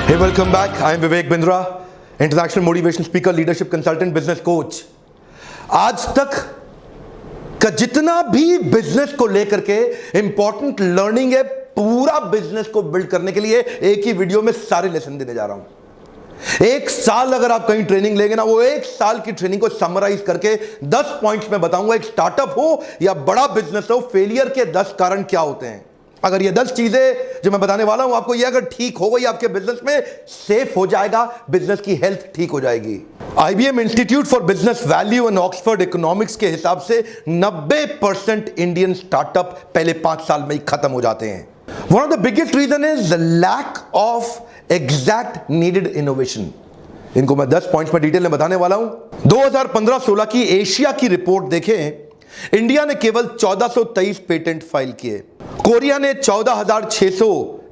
Hey, welcome back. I am Vivek Bindra, international motivation speaker, leadership consultant, business coach. आज तक का जितना भी बिजनेस को लेकर के इंपॉर्टेंट लर्निंग है, पूरा बिजनेस को बिल्ड करने के लिए एक ही वीडियो में सारे लेसन देने जा रहा हूं। एक साल अगर आप कहीं ट्रेनिंग लेंगे ना, वो एक साल की ट्रेनिंग को समराइज करके 10 पॉइंट्स में बताऊंगा। एक स्टार्टअप हो या बड़ा बिजनेस हो, फेलियर के 10 कारण क्या होते हैं। अगर ये 10 चीजें जो मैं बताने वाला हूं आपको, ये अगर ठीक हो गई, आपके बिजनेस में सेफ हो जाएगा, बिजनेस की हेल्थ ठीक हो जाएगी। IBM institute for business value and Oxford economics के हिसाब से 90% इंडियन स्टार्टअप पहले 5 साल में ही खत्म हो जाते हैं। One of the biggest reason is the lack of exact needed innovation. इनको मैं 10 पॉइंट्स में डिटेल में बताने वाला हूं। 2015-16 की एशिया की रिपोर्ट देखें, इंडिया ने केवल 1423 पेटेंट फाइल किए, कोरिया ने 14,600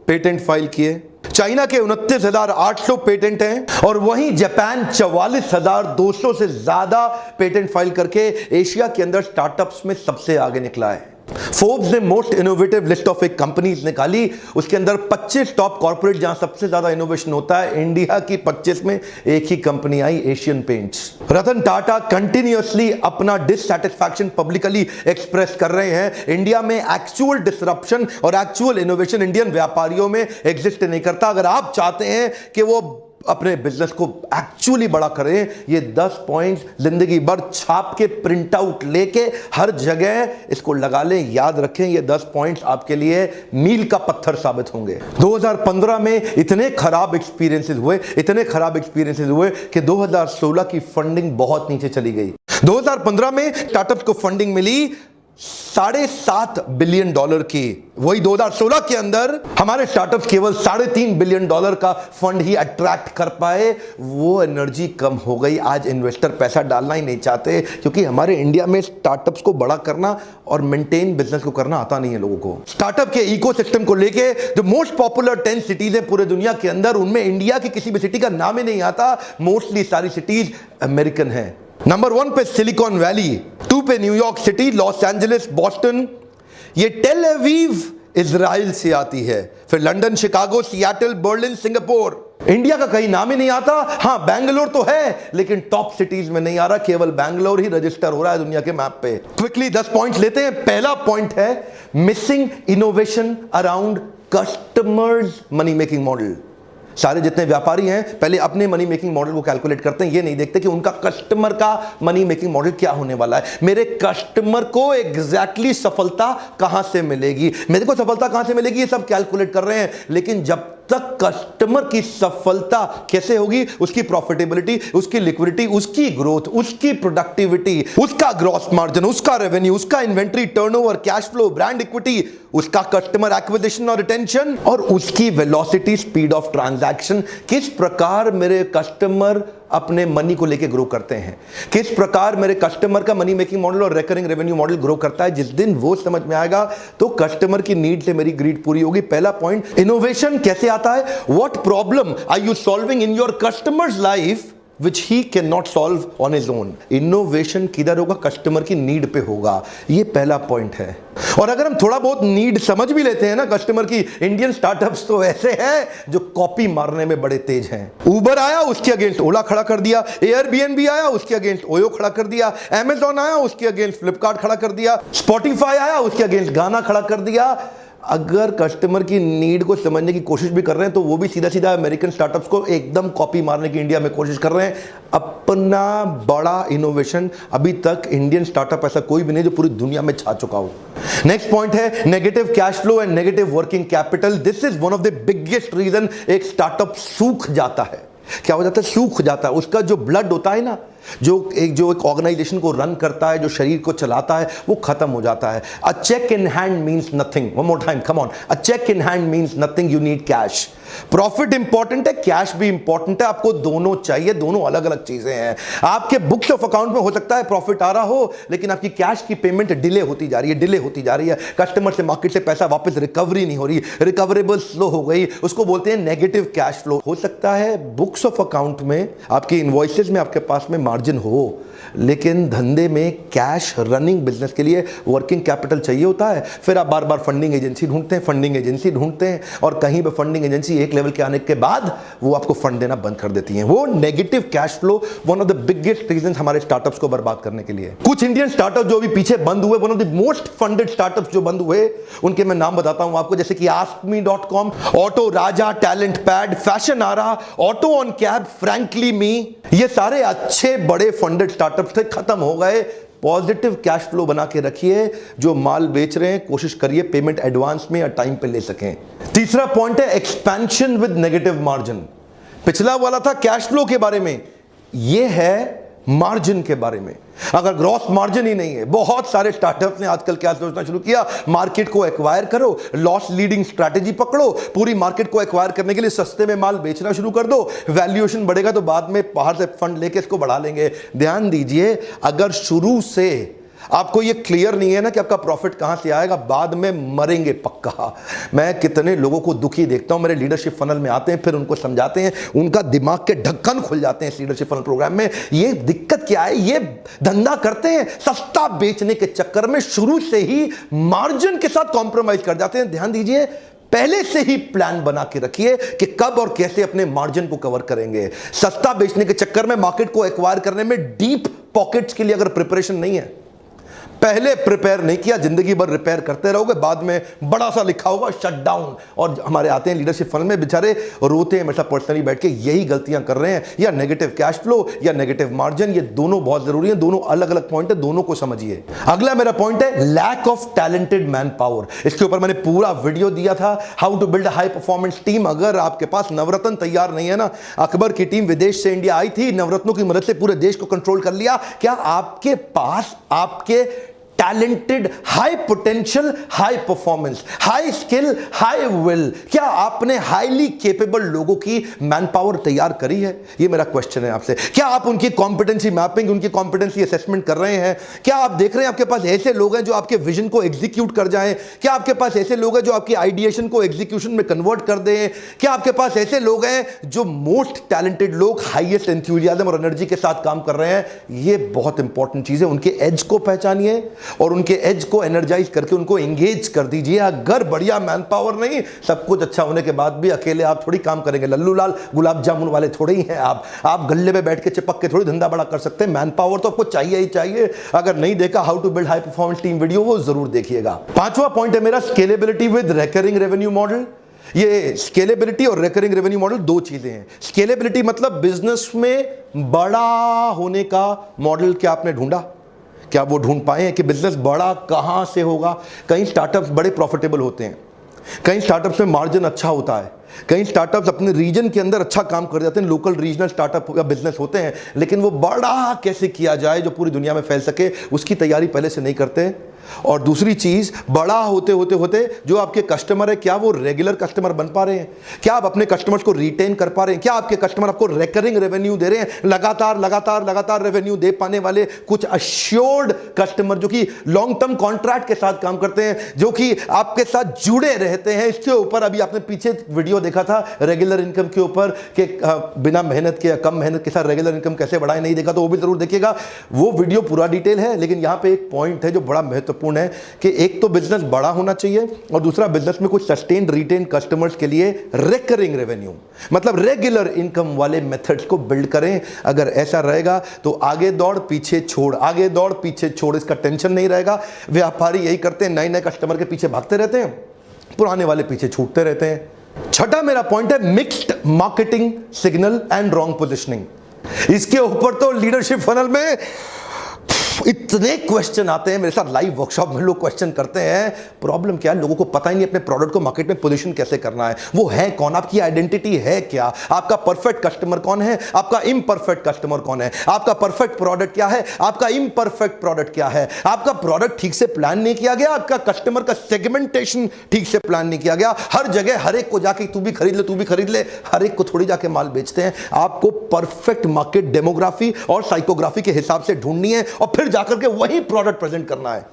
पेटेंट फाइल किए, चाइना के 29,800 पेटेंट हैं और वहीं जापान 44,200 से ज्यादा पेटेंट फाइल करके एशिया के अंदर स्टार्टअप्स में सबसे आगे निकला है। फोर्ब्स ने मोस्ट इनोवेटिव लिस्ट ऑफ एक कंपनीज निकाली, उसके अंदर 25 टॉप कॉर्पोरेट जहां सबसे ज्यादा इनोवेशन होता है, इंडिया की 25 में एक ही कंपनी आई, Asian paints. Ratan Tata continuously अपना डिससैटिस्फैक्शन पब्लिकली एक्सप्रेस कर रहे हैं। इंडिया में एक्चुअल डिसरप्शन और एक्चुअल इनोवेशन इंडियन व्यापारियों में एग्जिस्ट नहीं करता। अगर आप चाहते हैं कि वो अपने बिजनेस को एक्चुअली बड़ा करें, ये 10 पॉइंट्स जिंदगी भर छाप के प्रिंट आउट लेके हर जगह इसको लगा लें, याद रखें। ये 10 पॉइंट्स आपके लिए मील का पत्थर साबित होंगे। 2015 में इतने खराब एक्सपीरियंसेस हुए कि 2016 की फंडिंग बहुत नीचे चली गई। 2015 में स्टार्टअप्स को फंडिंग मिली $7.5 बिलियन की। वही 2016 के अंदर हमारे स्टार्टअप्स केवल $3.5 बिलियन का फंड ही अट्रैक्ट कर पाए। वो एनर्जी कम हो गई। आज इन्वेस्टर पैसा डालना ही नहीं चाहते, क्योंकि हमारे इंडिया में स्टार्टअप्स को बड़ा करना और मेंटेन बिजनेस को करना आता नहीं है लोगों को। स्टार्टअप के इकोसिस्टम को लेके जो मोस्ट पॉपुलर 10 सिटीज है पूरे दुनिया के अंदर, उनमें इंडिया की किसी भी सिटी का नाम ही नहीं आता। मोस्टली सारी सिटीज अमेरिकन है। नंबर 1 पे सिलिकॉन वैली, 2 पे New York city, Los Angeles, Boston, ये टेल अवीव इजराइल से आती है, फिर London, Chicago, Seattle, Berlin, Singapore. India का कहीं नाम ही नहीं आता। हां, बैंगलोर तो है, लेकिन टॉप सिटीज में नहीं आ रहा। केवल बैंगलोर ही रजिस्टर हो रहा है दुनिया के मैप पे। क्विकली 10 पॉइंट लेते हैं। पहला पॉइंट है missing innovation around customers money making model. सारे जितने व्यापारी हैं पहले अपने मनी मेकिंग मॉडल को कैलकुलेट करते हैं, ये नहीं देखते कि उनका कस्टमर का मनी मेकिंग मॉडल क्या होने वाला है। मेरे कस्टमर को एग्जैक्टली सफलता कहां से मिलेगी, मेरे को सफलता कहां से मिलेगी, ये सब कैलकुलेट कर रहे हैं। लेकिन जब तक कस्टमर की सफलता कैसे होगी, उसकी प्रॉफिटेबिलिटी, उसकी लिक्विडिटी, उसकी ग्रोथ, उसकी प्रोडक्टिविटी, उसका ग्रॉस मार्जिन, उसका रेवेन्यू, उसका inventory turnover, cash flow, brand equity, उसका कस्टमर एक्विजिशन और रिटेंशन, और उसकी वेलोसिटी, स्पीड ऑफ ट्रांजैक्शन, किस प्रकार मेरे कस्टमर अपने मनी को लेके ग्रो करते हैं, किस प्रकार मेरे कस्टमर का मनी मेकिंग मॉडल और रिकरिंग रेवेन्यू मॉडल ग्रो करता है। जिस दिन वो समझ में आएगा तो कस्टमर की नीड से मेरी ग्रीड पूरी होगी। पहला पॉइंट, इनोवेशन कैसे आता है, what problem are you solving in your customers life which he cannot solve on his own। Innovation किधर होगा, कस्टमर की नीड पे होगा। ये पहला पॉइंट है। और अगर हम थोड़ा बहुत नीड समझ भी लेते हैं ना कस्टमर की, इंडियन स्टार्टअप्स तो ऐसे हैं जो कॉपी मारने में बड़े तेज हैं। उबर आया, उसके अगेंस्ट ओला खड़ा कर दिया। एयरबीएनबी आया, उसके अगेंस्ट ओयो खड़ा कर दिया। अमेजॉन आया, उसके अगेंस्ट फ्लिपकार्ट खड़ा कर दिया। स्पॉटिफाई आया, उसके अगेंस्ट गाना खड़ा कर दिया। अगर कस्टमर की नीड को समझने की कोशिश भी कर रहे हैं तो वो भी सीधा सीधा अमेरिकन स्टार्टअप्स को एकदम कॉपी मारने की इंडिया में कोशिश कर रहे हैं। अपना बड़ा इनोवेशन अभी तक इंडियन स्टार्टअप ऐसा कोई भी नहीं जो पूरी दुनिया में छा चुका हो। नेक्स्ट पॉइंट है negative cash flow and negative working capital. This is one of the biggest reason एक स्टार्टअप सूख जाता है। क्या हो जाता है, सूख जाता है। उसका जो ब्लड होता है ना, जो एक ऑर्गेनाइजेशन को रन करता है, जो शरीर को चलाता है, वो खत्म हो जाता है। A cheque in hand means nothing. One more time, come on. A cheque in hand means nothing, you need cash. Profit important है, कैश भी इंपॉर्टेंट है। आपको दोनों चाहिए, दोनों अलग अलग चीजें हैं। आपके बुक्स ऑफ अकाउंट में हो सकता है प्रॉफिट आ रहा हो, लेकिन आपकी कैश की पेमेंट डिले होती जा रही है। कस्टमर से, मार्केट से पैसा वापस रिकवरी नहीं हो रही, रिकवरेबल स्लो हो गई, उसको बोलते हैं नेगेटिव कैश फ्लो। हो सकता है बुक्स ऑफ अकाउंट में, आपकी इनवॉइसेस में आपके पास में मार्जिन हो, लेकिन धंधे में कैश रनिंग बिजनेस के लिए वर्किंग कैपिटल चाहिए होता है। फिर आप बार बार फंडिंग एजेंसी ढूंढते हैं और कहीं पे फंडिंग एजेंसी एक लेवल के आने के बाद वो आपको फंड देना बंद कर देती हैं। वो negative cash flow one of the biggest reason हमारे स्टार्टअप्स को बर्बाद करने के लिए। कुछ इंडियन स्टार्टअप जो अभी पीछे बंद हुए, one of the most funded startups जो बंद हुए, उनके मैं नाम बताता हूं आपको, जैसे कि askme.com, auto Raja, talent pad, fashion ara, auto on cab, frankly me, ये सारे अच्छे बड़े फंडेड स्टार्टअप्स थे, खत्म हो गए। पॉजिटिव कैश फ्लो बना के रखिए। जो माल बेच रहे हैं कोशिश करिए पेमेंट एडवांस में या टाइम पे ले सकें। तीसरा पॉइंट है एक्सपेंशन विद नेगेटिव मार्जिन। पिछला वाला था कैश फ्लो के बारे में, यह है मार्जिन के बारे में। अगर ग्रॉस मार्जिन ही नहीं है, बहुत सारे स्टार्टअप्स ने आजकल क्या सोचना शुरू किया, मार्केट को एक्वायर करो, लॉस लीडिंग स्ट्रैटेजी पकड़ो, पूरी मार्केट को एक्वायर करने के लिए सस्ते में माल बेचना शुरू कर दो, वैल्यूएशन बढ़ेगा तो बाद में बाहर से फंड लेके इसको बढ़ा लेंगे। ध्यान दीजिए, अगर शुरू से आपको ये क्लियर नहीं है ना कि आपका प्रॉफिट कहां से आएगा, बाद में मरेंगे पक्का। मैं कितने लोगों को दुखी देखता हूं, मेरे लीडरशिप फनल में आते हैं, फिर उनको समझाते हैं, उनका दिमाग के ढक्कन खुल जाते हैं इस लीडरशिप फनल प्रोग्राम में। ये दिक्कत क्या है, ये धंधा करते हैं सस्ता बेचने के चक्कर में शुरू से ही मार्जिन के साथ कॉम्प्रोमाइज कर जाते हैं। ध्यान दीजिए, पहले से ही प्लान बना के रखिए कि कब और कैसे अपने मार्जिन को कवर करेंगे। सस्ता बेचने के चक्कर में मार्केट को एक्वायर करने में डीप पॉकेट्स के लिए अगर प्रिपरेशन नहीं है, पहले प्रिपेयर नहीं किया, जिंदगी भर रिपेयर करते रहोगे, बाद में बड़ा सा लिखा होगा शट डाउन। और हमारे आते हैं लीडरशिप फनल में, बेचारे रोते हैं मेरे साथ पर्सनली बैठ के, यही गलतियां कर रहे हैं, या नेगेटिव कैश फ्लो या नेगेटिव मार्जिन। ये दोनों बहुत जरूरी है, दोनों अलग अलग पॉइंट है, दोनों को समझिए। अगला मेरा पॉइंट है lack of talented man power. इसके ऊपर मैंने पूरा वीडियो दिया था, how to build high performance team. अगर आपके पास नवरत्न तैयार नहीं है ना, अकबर की टीम विदेश से इंडिया आई थी, नवरत्नों की मदद से पूरे देश को कंट्रोल कर लिया। क्या आपके पास आपके talented, high potential, high performance, high skill, high will, क्या आपने हाईली केपेबल लोगों की मैन पावर तैयार करी है? ये मेरा क्वेश्चन है आपसे। क्या आप उनकी कॉम्पिटेंसी मैपिंग, उनकी कॉम्पिटेंसी असेसमेंट कर रहे हैं? क्या आप देख रहे हैं आपके पास ऐसे लोग हैं जो आपके विजन को एग्जीक्यूट कर जाएं? क्या आपके पास ऐसे लोग हैं जो आपकी आइडिएशन को एग्जीक्यूशन में कन्वर्ट कर दें? क्या आपके पास ऐसे लोग हैं जो मोस्ट टैलेंटेड लोग हाईएस्ट एंथुसियाज्म और एनर्जी के साथ काम कर रहे हैं? ये बहुत इंपॉर्टेंट चीज है। उनके एज को पहचानिए और उनके एज को एनर्जाइज करके उनको एंगेज कर दीजिए। अगर बढ़िया मैन पावर नहीं, सब कुछ अच्छा होने के बाद भी अकेले आप थोड़ी काम करेंगे, लल्लू लाल गुलाब जामुन वाले थोड़े ही हैं आप गल्ले में बैठ के चिपक के थोड़ी धंधा बड़ा कर सकते हैं। मैन पावर तो आपको चाहिए ही चाहिए। अगर नहीं देखा how to build high performance team video, वो जरूर देखिएगा। पांचवा पॉइंट है मेरा scalability with recurring revenue model. ये स्केलेबिलिटी और रिकरिंग रेवेन्यू मॉडल दो चीजें हैं। स्केलेबिलिटी मतलब बिजनेस में बड़ा होने का मॉडल क्या आपने ढूंढा, क्या वो ढूंढ पाए हैं कि बिजनेस बड़ा कहां से होगा? कई स्टार्टअप्स बड़े प्रॉफिटेबल होते हैं, कई स्टार्टअप्स में मार्जिन अच्छा होता है, कई स्टार्टअप्स अपने रीजन के अंदर अच्छा काम कर जाते हैं, लोकल रीजनल स्टार्टअप या बिजनेस होते हैं, लेकिन वो बड़ा कैसे किया जाए जो पूरी दुनिया में फैल सके, उसकी तैयारी पहले से नहीं करते। और दूसरी चीज, बड़ा होते होते होते जो आपके कस्टमर है, क्या वो रेगुलर कस्टमर बन पा रहे हैं? क्या आप अपने कस्टमर्स को रिटेन कर पा रहे हैं? क्या आपके कस्टमर आपको रिकरिंग रेवेन्यू दे रहे हैं? लगातार लगातार लगातार रेवेन्यू दे पाने वाले कुछ अश्योर्ड कस्टमर जो कि लॉन्ग टर्म कॉन्ट्रैक्ट के साथ काम करते हैं, जो कि आपके साथ जुड़े रहते हैं। इसके ऊपर अभी आपने पीछे वीडियो देखा था रेगुलर इनकम के ऊपर कि बिना मेहनत के या कम मेहनत के साथ रेगुलर इनकम कैसे बढ़ाएं, नहीं देखा तो वो भी जरूर देखिएगा। वो वीडियो पूरा डिटेल है, लेकिन यहां पे एक पॉइंट है जो बड़ा महत्वपूर्ण है कि एक तो बिजनेस बड़ा होना चाहिए और दूसरा बिजनेस में कुछ सस्टेन्ड रिटेन कस्टमर्स के लिए रिकरिंग रेवेन्यू मतलब रेगुलर इनकम वाले मेथड्स को बिल्ड करें। अगर ऐसा रहेगा तो आगे दौड़ पीछे छोड़, आगे दौड़ पीछे छोड़, इसका टेंशन नहीं रहेगा। व्यापारी यही करते हैं, नए नए कस्टमर के पीछे भागते रहते हैं, पुराने वाले पीछे छूटते रहते हैं। छठा मेरा पॉइंट है mixed marketing signal and wrong positioning. इसके ऊपर तो लीडरशिप फनल में इतने क्वेश्चन आते हैं, मेरे साथ लाइव वर्कशॉप में लोग क्वेश्चन करते हैं। प्रॉब्लम क्या है, लोगों को पता ही नहीं अपने प्रोडक्ट को मार्केट में पोजीशन कैसे करना है। वो है कौन, आपकी आइडेंटिटी है क्या, आपका परफेक्ट कस्टमर कौन है, आपका इम्परफेक्ट कस्टमर कौन है, आपका परफेक्ट प्रोडक्ट क्या है, आपका इम्परफेक्ट प्रोडक्ट क्या है। आपका प्रोडक्ट ठीक से प्लान नहीं किया गया, आपका कस्टमर का सेगमेंटेशन ठीक से प्लान नहीं किया गया। हर जगह हर एक को जाके तू भी खरीद ले, तू भी खरीद ले, हर एक को थोड़ी जाके माल बेचते हैं। आपको परफेक्ट मार्केट डेमोग्राफी और साइकोग्राफी के हिसाब से ढूंढनी है और फिर जाकर के वही प्रोडक्ट प्रेजेंट करना है।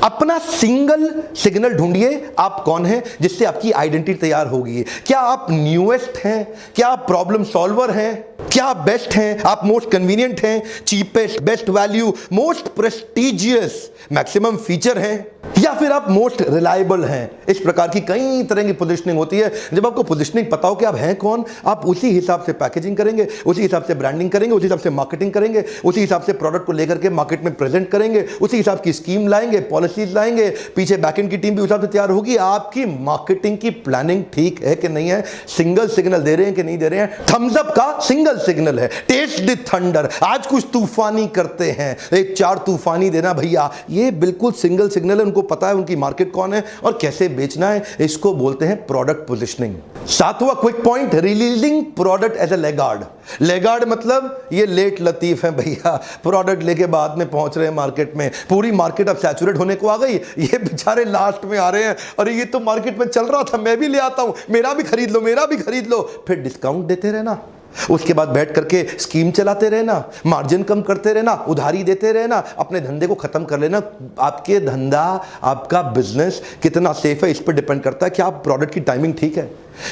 अपना सिंगल सिग्नल ढूंढिए, आप कौन हैं, जिससे आपकी आइडेंटिटी तैयार होगी। क्या आप न्यूएस्ट हैं, क्या आप प्रॉब्लम सॉल्वर हैं, क्या आप बेस्ट हैं, आप मोस्ट कन्वीनियंट हैं, cheapest, best value, most prestigious, maximum feature हैं, या फिर आप मोस्ट रिलायबल हैं। इस प्रकार की कई तरह की पोजीशनिंग होती है। जब आपको पोजीशनिंग पता हो कि आप हैं कौन, आप उसी हिसाब से पैकेजिंग करेंगे, उसी हिसाब से ब्रांडिंग करेंगे, उसी हिसाब से मार्केटिंग करेंगे, उसी हिसाब से प्रोडक्ट को लेकर के मार्केट में प्रेजेंट करेंगे, उसी हिसाब की स्कीम लाएंगे, पॉलिसीज लाएंगे, पीछे बैकएंड की टीम भी उस हिसाब से तैयार होगी। आपकी मार्केटिंग की प्लानिंग ठीक है कि नहीं है, सिंगल सिग्नल दे रहे हैं कि नहीं दे रहे हैं। थम्स अप का सिंगल सिग्नल है, टेस्ट द थंडर, आज कुछ तूफानी करते हैं, एक 4 तूफानी देना भैया, ये बिल्कुल सिंगल सिग्नल है। उनको पता है उनकी मार्केट कौन है और कैसे बेचना है। इसको बोलते हैं प्रोडक्ट पोजीशनिंग। 7वां quick point, releasing product as a laggard. Laggard मतलब ये लेट लतीफ है भैया, प्रोडक्ट लेके बाद में पहुंच रहे हैं मार्केट में, पूरी मार्केट अब सैचुरेट होने को आ गई, ये बेचारे लास्ट में आ रहे हैं, अरे ये तो मार्केट में चल रहा था, मैं भी ले आता हूं, मेरा भी खरीद लो, मेरा भी खरीद लो। फिर डिस्काउंट देते रहना, उसके बाद बैठ करके स्कीम चलाते रहना, मार्जिन कम करते रहना, उधारी देते रहना, अपने धंधे को खत्म कर लेना। आपके धंधा, आपका बिजनेस कितना सेफ है, इस पर डिपेंड करता है कि आप प्रोडक्ट की टाइमिंग ठीक है,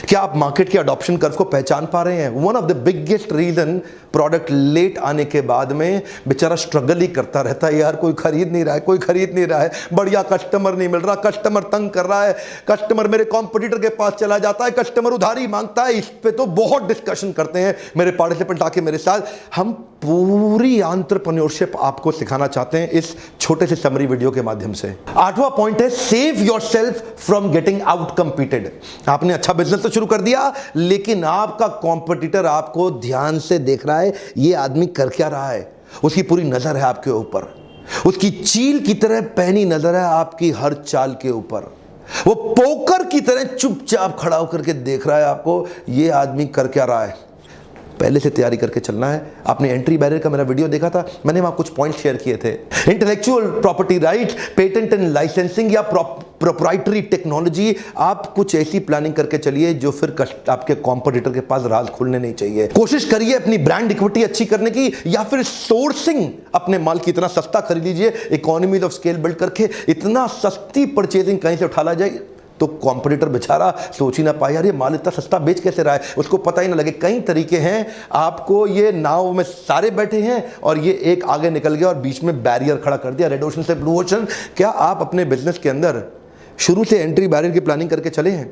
क्या आप मार्केट के अडॉप्शन कर्व को पहचान पा रहे हैं। One of the biggest reason product late आने के बाद में बेचारा स्ट्रगल ही करता रहता है, यार कोई खरीद नहीं रहा है, कोई खरीद नहीं रहा है, बढ़िया कस्टमर नहीं मिल रहा, कस्टमर तंग कर रहा है, कस्टमर मेरे कॉम्पिटिटर के पास चला जाता है, कस्टमर उधारी मांगता है। इस पे तो बहुत डिस्कशन करते हैं मेरे पार्टिसिपेंट आके मेरे साथ। हम पूरी एंटरप्रेन्योरशिप आपको सिखाना चाहते हैं इस छोटे से समरी वीडियो के माध्यम से। 8वां पॉइंट है, save yourself from getting out competed. आपने अच्छा बिजनेस तो शुरू कर दिया, लेकिन आपका कॉम्पिटिटर आपको ध्यान से देख रहा है, ये आदमी कर क्या रहा है, उसकी पूरी नजर है आपके ऊपर, उसकी चील की तरह पैनी नजर है आपकी हर चाल के ऊपर, वो पोकर की तरह चुपचाप खड़ा होकर के देख रहा है आपको, ये आदमी कर क्या रहा है। पहले से तैयारी करके चलना है। आपने एंट्री बैरियर का मेरा वीडियो देखा था, मैंने वहां कुछ पॉइंट शेयर किए थे। Intellectual property right, patent and licensing या प्रोप्राइटरी टेक्नोलॉजी, आप कुछ ऐसी प्लानिंग करके चलिए जो फिर आपके कॉम्पिटिटर के पास राज खुलने नहीं चाहिए। कोशिश करिए अपनी ब्रांड इक्विटी अच्छी करने की, या फिर सोर्सिंग, अपने माल की इतना सस्ता खरीद लीजिए, इकोनॉमीज ऑफ स्केल बिल्ड करके इतना सस्ती परचेजिंग कहीं से उठा ला जाए तो कॉम्पिटिटर बेचारा सोच ही ना पाए, यार ये माल इतना सस्ता बेच कैसे रहा है, उसको पता ही ना लगे। कई तरीके हैं, आपको ये नाव में सारे बैठे हैं और ये एक आगे निकल गया और बीच में बैरियर खड़ा कर दिया, रेड ओशन से ब्लू ओशन। क्या आप अपने बिजनेस के अंदर शुरू से एंट्री बैरियर की प्लानिंग करके चले हैं?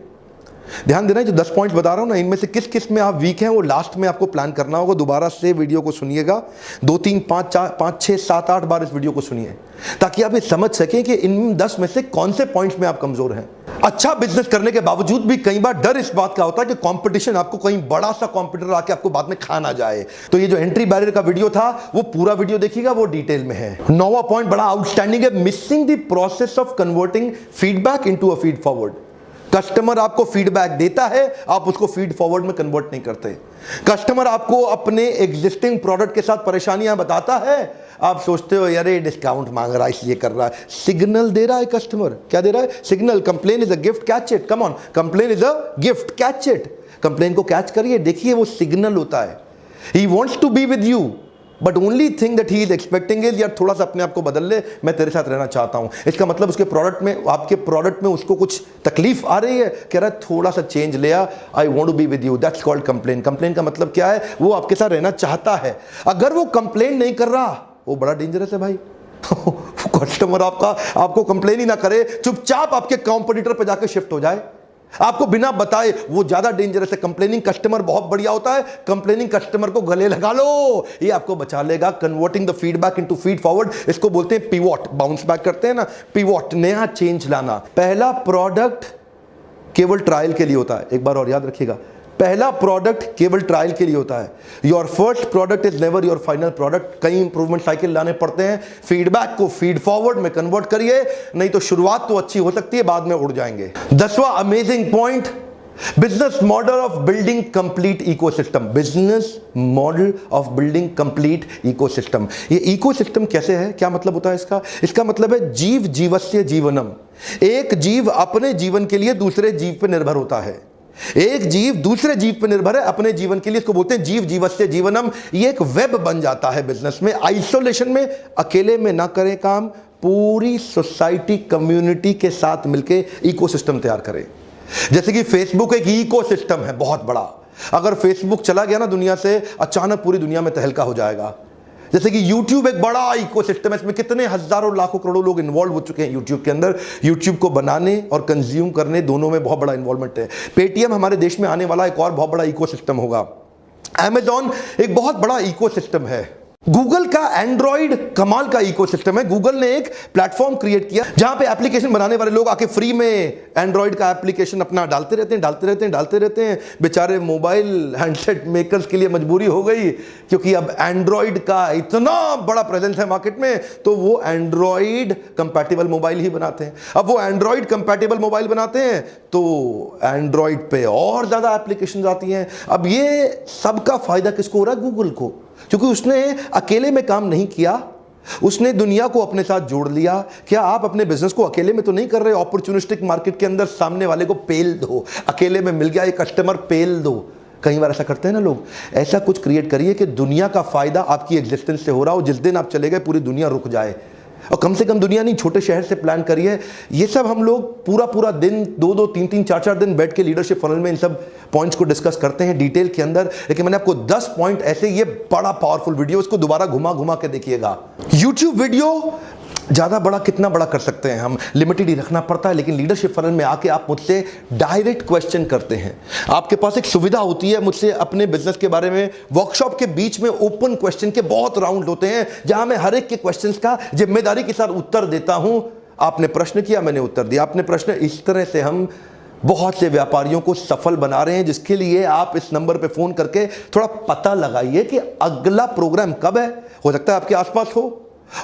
ध्यान देना, जो 10 पॉइंट्स बता रहा हूं ना, इनमें से किस किस में आप वीक हैं वो लास्ट में आपको प्लान करना होगा। दोबारा से वीडियो को सुनिएगा, 2 3 5 4 5 6 7 8 बार इस वीडियो को सुनिए, ताकि आप ये समझ सकें कि इन 10 में से कौन से पॉइंट्स में आप कमजोर हैं। अच्छा बिजनेस करने के बावजूद भी कई बार डर इस बात का होता है कि कंपटीशन, आपको कहीं बड़ा सा कंपटीटर आके आपको बाद में खा ना जाए। तो ये जो एंट्री बैरियर का वीडियो था, वो पूरा वीडियो देखिएगा, वो डिटेल में है। 9वां पॉइंट बड़ा आउटस्टैंडिंग है, missing the process of converting feedback into a feed forward. Customer आपको फीडबैक देता है, आप उसको फीड फॉरवर्ड में कन्वर्ट नहीं करते। कस्टमर आपको अपने एग्जिस्टिंग प्रोडक्ट के साथ परेशानियां बताता है, आप सोचते हो यार ये डिस्काउंट मांग रहा है इसलिए कर रहा है। सिग्नल दे रहा है कस्टमर, क्या दे रहा है? Signal. Complain is a gift, catch it, come on, complain is a gift, catch it. Complain को कैच करिए, देखिए वो सिग्नल होता है। He wants to be with you, but only thing that he is expecting is, यार थोड़ा सा अपने आप को बदल ले, मैं तेरे साथ रहना चाहता हूं। इसका मतलब उसके प्रोडक्ट में, आपके प्रोडक्ट में उसको कुछ तकलीफ आ रही है, कह रहा है थोड़ा सा चेंज ले आ, I want to be with you, that's called complain. Complain का मतलब क्या है? वो आपके साथ रहना चाहता है। अगर वो कंप्लेन नहीं कर रहा, वो बड़ा डेंजरस है भाई। कस्टमर आपको कंप्लेन ही ना करे, चुपचाप आपके कॉम्पिटिटर पे जाकर शिफ्ट हो जाए, आपको बिना बताए, वो ज्यादा डेंजरस है। कंप्लेनिंग कस्टमर बहुत बढ़िया होता है, कंप्लेनिंग कस्टमर को गले लगा लो, ये आपको बचा लेगा। Converting the feedback into feed forward, इसको बोलते हैं पिवॉट। बाउंस बैक करते हैं ना, पिवॉट, नया चेंज लाना। पहला प्रोडक्ट केवल ट्रायल के लिए होता है, एक बार और याद रखिएगा, पहला प्रोडक्ट केवल ट्रायल के लिए होता है। Your first product is never your final product. कई इंप्रूवमेंट साइकिल लाने पड़ते हैं, फीडबैक को फीड फॉरवर्ड में कन्वर्ट करिए, नहीं तो शुरुआत तो अच्छी हो सकती है, बाद में उड़ जाएंगे। 10वां amazing point, business model of building complete ecosystem. Business model of building complete ecosystem. ये इकोसिस्टम कैसे है, क्या मतलब होता है इसका? इसका मतलब है जीव जीवस्य जीवनम। एक जीव अपने जीवन के लिए दूसरे जीव पर निर्भर होता है, एक जीव दूसरे जीव पर निर्भर है अपने जीवन के लिए, इसको बोलते हैं जीव जीवस्य जीवनम। ये एक वेब बन जाता है बिजनेस में। आइसोलेशन में, अकेले में ना करें काम, पूरी सोसाइटी कम्युनिटी के साथ मिलके इकोसिस्टम तैयार करें। जैसे कि फेसबुक एक इकोसिस्टम है बहुत बड़ा, अगर फेसबुक चला गया ना दुनिया से, अचानक पूरी दुनिया में तहलका हो जाएगा। जैसे कि YouTube एक बड़ा इकोसिस्टम है, इसमें कितने हजारों लाखों करोड़ों लोग इन्वॉल्व हो चुके हैं YouTube के अंदर। YouTube को बनाने और कंज्यूम करने दोनों में बहुत बड़ा इन्वॉल्वमेंट है। पेटीएम हमारे देश में आने वाला एक और बहुत बड़ा इकोसिस्टम होगा। Amazon एक बहुत बड़ा इकोसिस्टम है। गूगल का एंड्रॉइड कमाल का इकोसिस्टम है। गूगल ने एक प्लेटफॉर्म क्रिएट किया जहां पे एप्लीकेशन बनाने वाले लोग आके फ्री में एंड्रॉइड का एप्लीकेशन अपना डालते रहते हैं। बेचारे मोबाइल हैंडसेट मेकर्स के लिए मजबूरी हो गई, क्योंकि अब एंड्रॉइड का इतना बड़ा प्रेजेंस है मार्केट में, तो वो एंड्रॉइड कंपैटिबल मोबाइल ही बनाते हैं। अब वो एंड्रॉइड कंपैटिबल मोबाइल बनाते हैं तो एंड्रॉइड पे और ज्यादा एप्लीकेशन आती हैं। अब ये सबका फायदा किसको हो रहा है? गूगल को, क्योंकि उसने अकेले में काम नहीं किया, उसने दुनिया को अपने साथ जोड़ लिया। क्या आप अपने बिजनेस को अकेले में तो नहीं कर रहे? अपॉर्चुनिस्टिक मार्केट के अंदर सामने वाले को पेल दो, अकेले में मिल गया ये कस्टमर, पेल दो। कई बार ऐसा करते हैं ना लोग। ऐसा कुछ क्रिएट करिए कि दुनिया का फायदा आपकी एग्जिस्टेंस से हो रहा हो, जिस दिन आप चले गए पूरी दुनिया रुक जाए। और कम से कम दुनिया नहीं, छोटे शहर से प्लान करिए। ये सब हम लोग पूरा दिन 2-2, 3-3, 4-4 दिन बैठ के लीडरशिप फनल में इन सब पॉइंट्स को डिस्कस करते हैं डिटेल के अंदर। लेकिन मैंने आपको 10 पॉइंट ऐसे, ये बड़ा पावरफुल वीडियो, इसको दोबारा घुमा के देखिएगा। YouTube वीडियो ज़्यादा बड़ा कितना बड़ा कर सकते हैं हम, लिमिटेड ही रखना पड़ता है। लेकिन लीडरशिप फनल में आके आप मुझसे डायरेक्ट क्वेश्चन करते हैं। आपके पास एक सुविधा होती है मुझसे अपने बिजनेस के बारे में, वर्कशॉप के बीच में ओपन क्वेश्चन के बहुत राउंड होते हैं, जहां मैं हर एक के क्वेश्चंस का जिम्मेदारी के साथ उत्तर देता हूं। आपने प्रश्न किया, मैंने उत्तर दिया, आपने प्रश्न। इस तरह से हम बहुत से व्यापारियों को सफल बना रहे हैं, जिसके लिए आप इस नंबर पे फोन करके थोड़ा पता लगाइए कि अगला प्रोग्राम कब है। हो सकता है आपके आसपास हो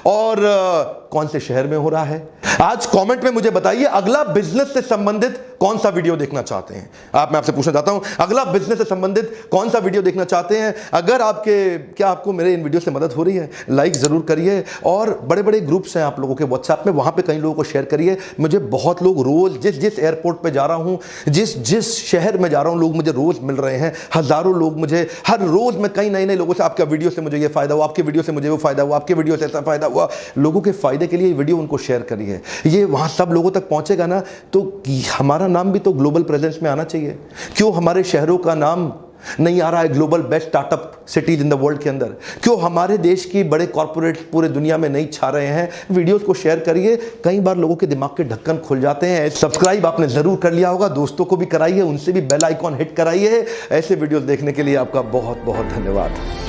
और कौन से शहर में हो रहा है। आज कमेंट में मुझे बताइए अगला बिजनेस से संबंधित कौन सा वीडियो देखना चाहते हैं आप। मैं आपसे पूछना चाहता हूं, अगला बिजनेस से संबंधित कौन सा वीडियो देखना चाहते हैं। अगर क्या आपको मेरे इन वीडियो से मदद हो रही है, लाइक जरूर करिए। और बड़े बड़े ग्रुप्स हैं आप लोगों के व्हाट्सएप में, वहां पे कई लोगों को शेयर करिए। मुझे बहुत लोग रोज जिस एयरपोर्ट पे जा रहा हूं, जिस शहर में जा रहा हूं, लोग मुझे रोज मिल रहे हैं। हजारों लोग मुझे हर रोज, मैं कई नए लोगों से, आपका वीडियो से मुझे ये फायदा हुआ, आपके वीडियो से मुझे वो फायदा हुआ, आपके वीडियो से ऐसा फायदा हुआ। लोगों के फायदे के लिए वीडियो उनको शेयर करिए। ये वहां सब लोगों तक पहुंचेगा ना, तो हमारा नाम भी तो ग्लोबल प्रेजेंस में आना चाहिए। क्यों हमारे शहरों का नाम नहीं आ रहा है global best startup cities in the world के अंदर? क्यों हमारे देश की बड़े कॉर्पोरेट पूरे दुनिया में नहीं छा रहे हैं? वीडियोस को शेयर करिए। कई बार लोगों के दिमाग के ढक्कन खुल जाते हैं। सब्सक्राइब आपने जरूर कर लिया होगा, दोस्तों को भी कराइए, उनसे भी बेल आइकॉन हिट कराइए। ऐसे वीडियोस देखने के लिए आपका बहुत बहुत धन्यवाद।